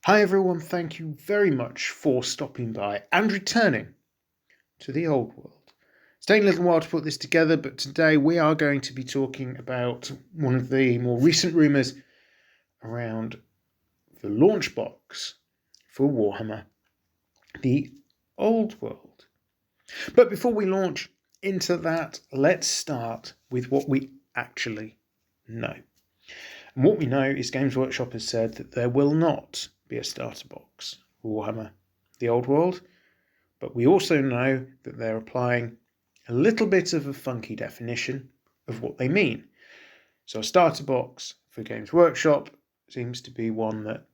Hi everyone, thank you very much for stopping by and returning to the old world. It's taken a little while to put this together, but today we are going to be talking about one of the more recent rumours around the launch box for Warhammer, the old world. But before we launch into that, let's start with what we actually know. And what we know is Games Workshop has said that there will not be a starter box for Warhammer the Old World, but we also know that they're applying a little bit of a funky definition of what they mean. So a starter box for Games Workshop seems to be one that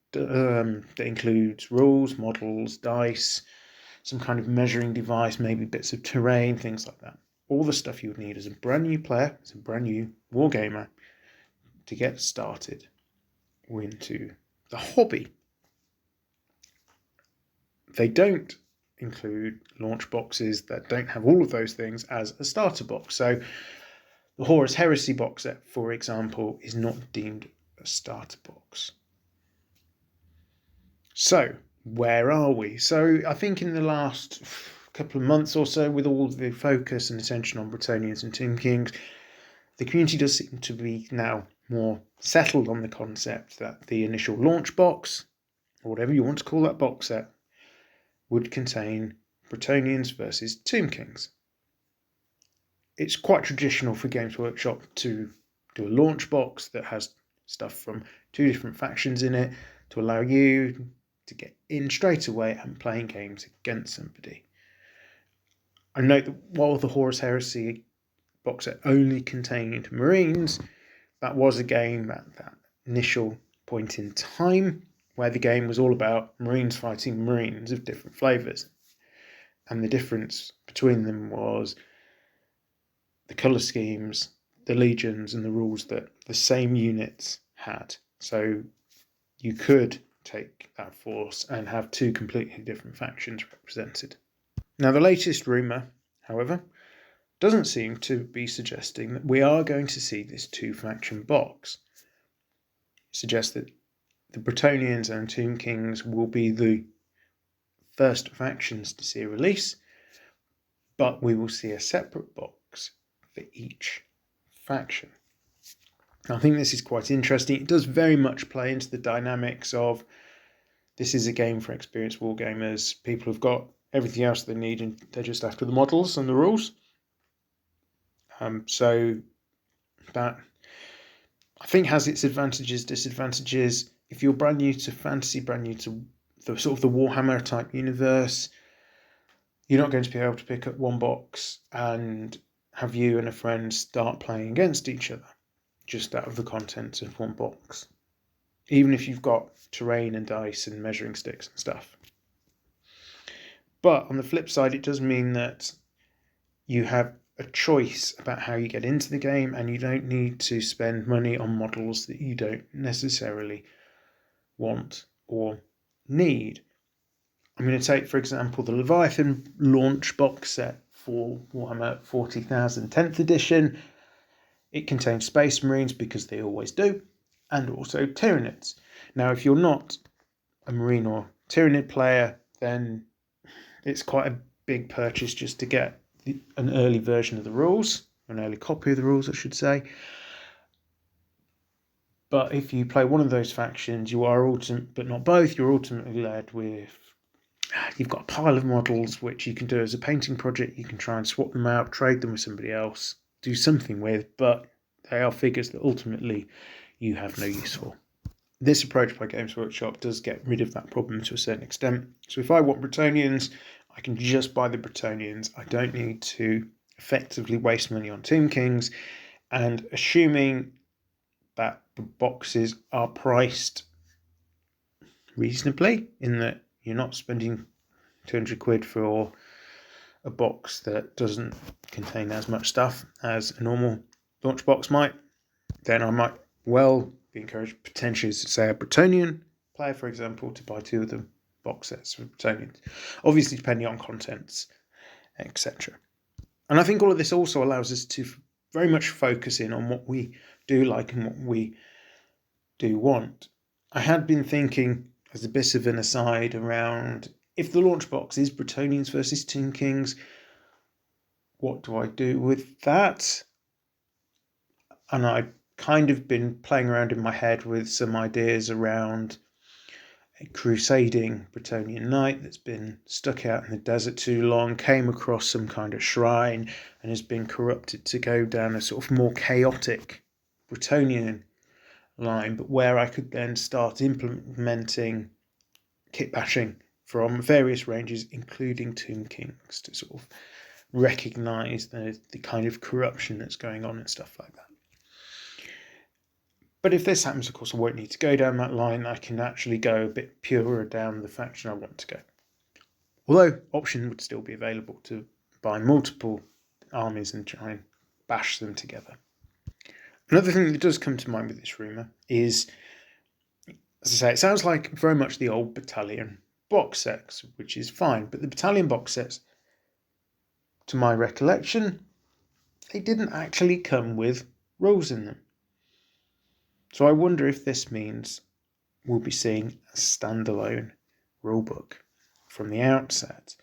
includes rules, models, dice, some kind of measuring device, maybe bits of terrain, things like that. All the stuff you would need as a brand new player, as a brand new wargamer, to get started into the hobby. They don't include launch boxes that don't have all of those things as a starter box. So the Horus Heresy box set, for example, is not deemed a starter box. So where are we? So I think in the last couple of months or so, with all the focus and attention on Brettonians and Tomb Kings, the community does seem to be now more settled on the concept that the initial launch box, or whatever you want to call that box set, would contain Brettonians versus Tomb Kings. It's quite traditional for Games Workshop to do a launch box that has stuff from two different factions in it to allow you to get in straight away and playing games against somebody. I note that while the Horus Heresy box set only contained Marines, that was a game at that initial point in time where the game was all about Marines fighting Marines of different flavours. And the difference between them was the colour schemes, the legions, and the rules that the same units had. So you could take that force and have two completely different factions represented. Now, the latest rumour, however, doesn't seem to be suggesting that we are going to see this two-faction box. It suggests that the Brettonians and Tomb Kings will be the first factions to see a release, but we will see a separate box for each faction. I think this is quite interesting. It does very much play into the dynamics of this is a game for experienced wargamers. People have got everything else they need and they're just after the models and the rules. So that I think has its advantages, disadvantages. If you're brand new to fantasy, brand new to the sort of the Warhammer type universe, you're not going to be able to pick up one box and have you and a friend start playing against each other just out of the contents of one box, even if you've got terrain and dice and measuring sticks and stuff. But on the flip side, it does mean that you have a choice about how you get into the game, and you don't need to spend money on models that you don't necessarily want or need. I'm going to take, for example, the Leviathan launch box set for Warhammer 40,000 10th edition. It contains Space Marines because they always do, and also Tyranids. Now, if you're not a Marine or Tyranid player, then it's quite a big purchase just to get an early version of the rules, an early copy of the rules, I should say. But if you play one of those factions, you are but not both, you're ultimately led with, you've got a pile of models which you can do as a painting project. You can try and swap them out, trade them with somebody else, do something with, but they are figures that ultimately you have no use for. This approach by Games Workshop does get rid of that problem to a certain extent. So if I want Brettonians, I can just buy the Brettonians. I don't need to effectively waste money on Tomb Kings, and assuming that the boxes are priced reasonably, in that you're not spending 200 quid for a box that doesn't contain as much stuff as a normal launch box might, then I might well be encouraged potentially to say a Brettonian player, for example, to buy two of the box sets for Brettonians, obviously depending on contents, etc. And I think all of this also allows us to very much focus in on what we do like and what we do want. I had been thinking as a bit of an aside around, if the launch box is Brettonians versus Tomb Kings, what do I do with that? And I've kind of been playing around in my head with some ideas around a crusading Brettonian knight that's been stuck out in the desert too long, came across some kind of shrine and has been corrupted to go down a sort of more chaotic Brettonian line, but where I could then start implementing kit bashing from various ranges, including Tomb Kings, to sort of recognise the kind of corruption that's going on and stuff like that. But if this happens, of course, I won't need to go down that line. I can actually go a bit purer down the faction I want to go. Although option would still be available to buy multiple armies and try and bash them together. Another thing that does come to mind with this rumour is, as I say, it sounds like very much the old Battalion box sets, which is fine. But the Battalion box sets, to my recollection, they didn't actually come with rules in them. So I wonder if this means we'll be seeing a standalone rulebook from the outset.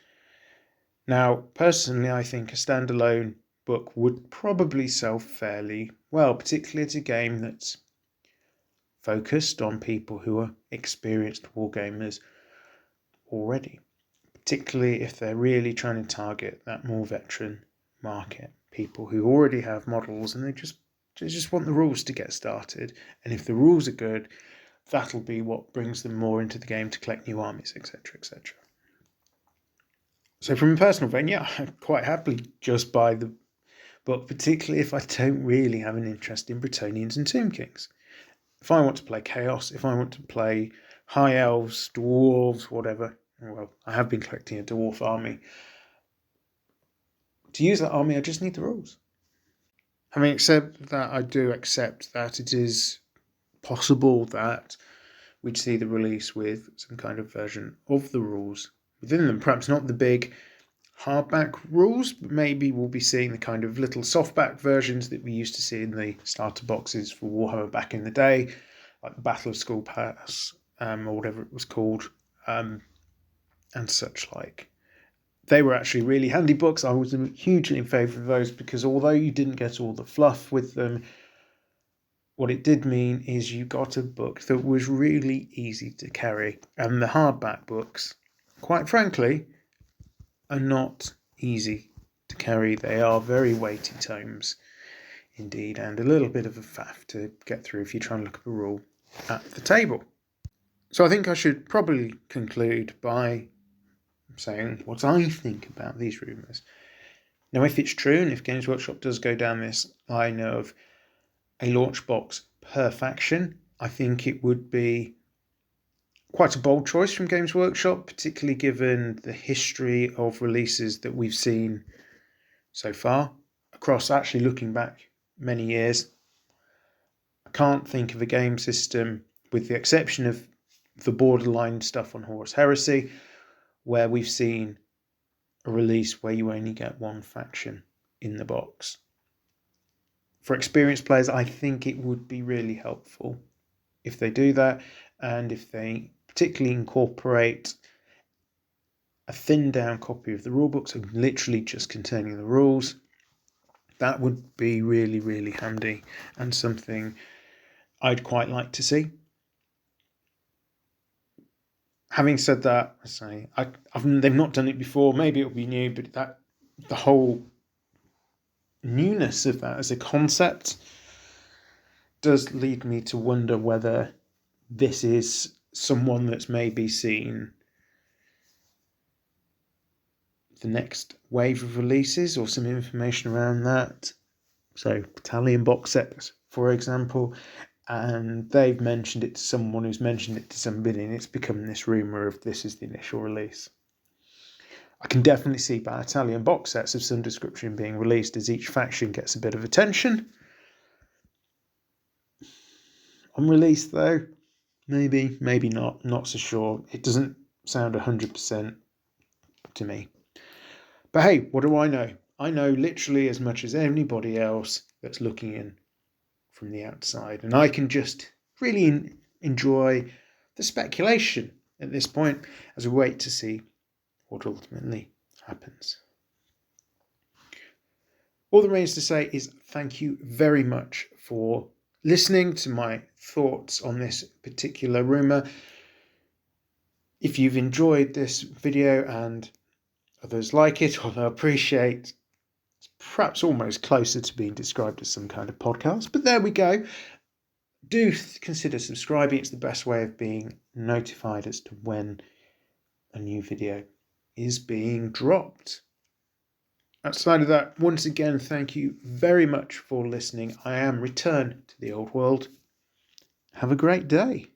Now, personally, I think a standalone book would probably sell fairly well, particularly at a game that's focused on people who are experienced wargamers already, particularly if they're really trying to target that more veteran market, people who already have models and they just want the rules to get started. And if the rules are good, that'll be what brings them more into the game to collect new armies, etc., etc. So from a personal vein, yeah, I'd quite happily just buy the book, particularly if I don't really have an interest in Brettonians and Tomb Kings. If I want to play Chaos, if I want to play High Elves, Dwarves, whatever, well, I have been collecting a Dwarf army. To use that army, I just need the rules. Having accepted that, I do accept that it is possible that we'd see the release with some kind of version of the rules within them. Perhaps not the big hardback rules, but maybe we'll be seeing the kind of little softback versions that we used to see in the starter boxes for Warhammer back in the day, like the Battle of Skull Pass, or whatever it was called, and such like. They were actually really handy books. I was hugely in favour of those because although you didn't get all the fluff with them, what it did mean is you got a book that was really easy to carry. And the hardback books, quite frankly, are not easy to carry. They are very weighty tomes indeed, and a little bit of a faff to get through if you try and look up a rule at the table. So I think I should probably conclude by saying what I think about these rumours. Now, if it's true, and if Games Workshop does go down this line of a launch box per faction, I think it would be quite a bold choice from Games Workshop, particularly given the history of releases that we've seen so far, across actually looking back many years. I can't think of a game system, with the exception of the borderline stuff on Horus Heresy, where we've seen a release where you only get one faction in the box. For experienced players, I think it would be really helpful if they do that, and if they particularly incorporate a thinned down copy of the rulebook, so literally just containing the rules. That would be really, really handy and something I'd quite like to see. Having said that, I say they've not done it before. Maybe it'll be new, but that the whole newness of that as a concept does lead me to wonder whether this is someone that's maybe seen the next wave of releases or some information around that. So Battalion box sets, for example, and they've mentioned it to someone who's mentioned it to somebody, and it's become this rumour of this is the initial release. I can definitely see Battalion box sets of some description being released as each faction gets a bit of attention. On release though, maybe not so sure. It doesn't sound 100% to me. But hey, what do I know? I know literally as much as anybody else that's looking in from the outside, and I can just really enjoy the speculation at this point as we wait to see what ultimately happens. All that remains to say is thank you very much for listening to my thoughts on this particular rumour. If you've enjoyed this video and others like it, although I appreciate it's perhaps almost closer to being described as some kind of podcast, but there we go. Do consider subscribing. It's the best way of being notified as to when a new video is being dropped. Outside of that, once again, thank you very much for listening. I am returned to the old world. Have a great day.